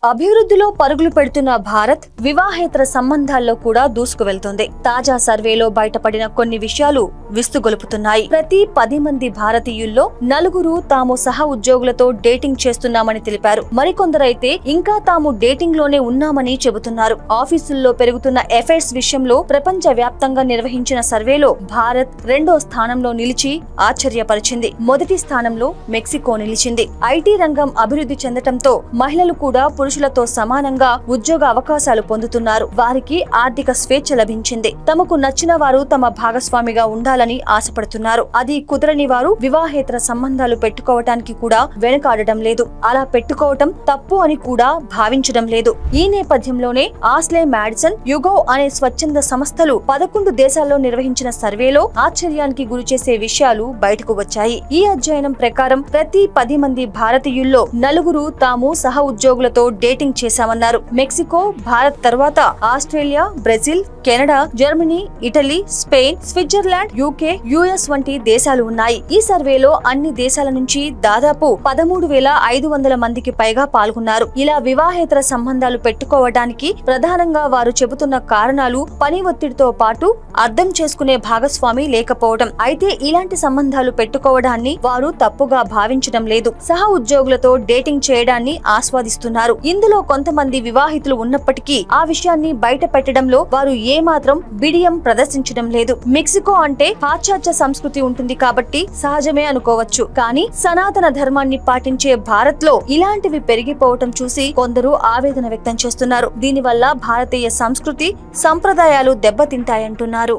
అభివృద్ధిలో పరుగులు పెడుతున్న భారత్ వివాహేతర సంబంధాల్లో కూడా దూసుకు వెళ్తుంది. తాజా సర్వేలో బయటపడిన కొన్ని విషయాలు విస్తుగొలుపుతున్నాయి. ప్రతి 10 మంది భారతీయుల్లో 4 తాము సహ ఉద్యోగులతో డేటింగ్ చేస్తున్నామని తెలిపారు. మరికొందరైతే ఇంకా తాము డేటింగ్ లోనే ఉన్నామని చెబుతున్నారు. ఆఫీసుల్లో పెరుగుతున్న ఎఫైర్స్ విషయంలో ప్రపంచ వ్యాప్తంగా నిర్వహించిన సర్వేలో భారత్ 2వ స్థానంలో నిలిచి ఆశ్చర్యపరిచింది. మొదటి స్థానంలో మెక్సికో నిలిచింది. ఐటీ రంగం అభివృద్ధి చెందటంతో మహిళలు కూడా పురుషులతో సమానంగా ఉద్యోగ అవకాశాలు పొందుతున్నారు. వారికి ఆర్థిక స్వేచ్ఛ లభించింది. తమకు నచ్చిన వారు తమ భాగస్వామిగా ఉండాలని ఆశపడుతున్నారు. అది కుదరని వారు వివాహేతర సంబంధాలు పెట్టుకోవటానికి కూడా వెనుకాడడం లేదు. అలా పెట్టుకోవటం తప్పు అని కూడా భావించడం లేదు. ఈ నేపథ్యంలోనే ఆస్లే మ్యాడిసన్ యుగో అనే స్వచ్ఛంద సంస్థలు 11 దేశాల్లో నిర్వహించిన సర్వేలో ఆశ్చర్యానికి గురిచేసే విషయాలు బయటకు వచ్చాయి. ఈ అధ్యయనం ప్రకారం ప్రతి 10 మంది భారతీయుల్లో 4 తాము సహ ఉద్యోగులతో డేటింగ్ చేశామన్నారు. మెక్సికో, భారత్ తర్వాత Australia, Brazil, Canada, Germany, Italy, Spain, Switzerland, UK, US వంటి దేశాలు ఉన్నాయి. ఈ సర్వేలో అన్ని దేశాల నుంచి దాదాపు 13,500 మందికి పైగా పాల్గొన్నారు. ఇలా వివాహేతర సంబంధాలు పెట్టుకోవడానికి ప్రధానంగా వారు చెబుతున్న కారణాలు పని ఒత్తిడితో పాటు అర్థం చేసుకునే భాగస్వామి లేకపోవడం. అయితే ఇలాంటి సంబంధాలు పెట్టుకోవడాన్ని వారు తప్పుగా భావించడం లేదు. సహ ఉద్యోగులతో డేటింగ్ చేయడాన్ని ఆస్వాదిస్తున్నారు. ఇందులో కొంతమంది వివాహితులు ఉన్నప్పటికీ ఆ విషయాన్ని బయట పెట్టడంలో వారు ఏమాత్రం బిడియం ప్రదర్శించడం లేదు. మెక్సికో అంటే పాశ్చాత్య సంస్కృతి ఉంటుంది కాబట్టి సహజమే అనుకోవచ్చు. కానీ సనాతన ధర్మాన్ని పాటించే భారత్ లో ఇలాంటివి పెరిగిపోవటం చూసి కొందరు ఆవేదన వ్యక్తం చేస్తున్నారు. దీనివల్ల భారతీయ సంస్కృతి, సంప్రదాయాలు దెబ్బతింటాయంటున్నారు.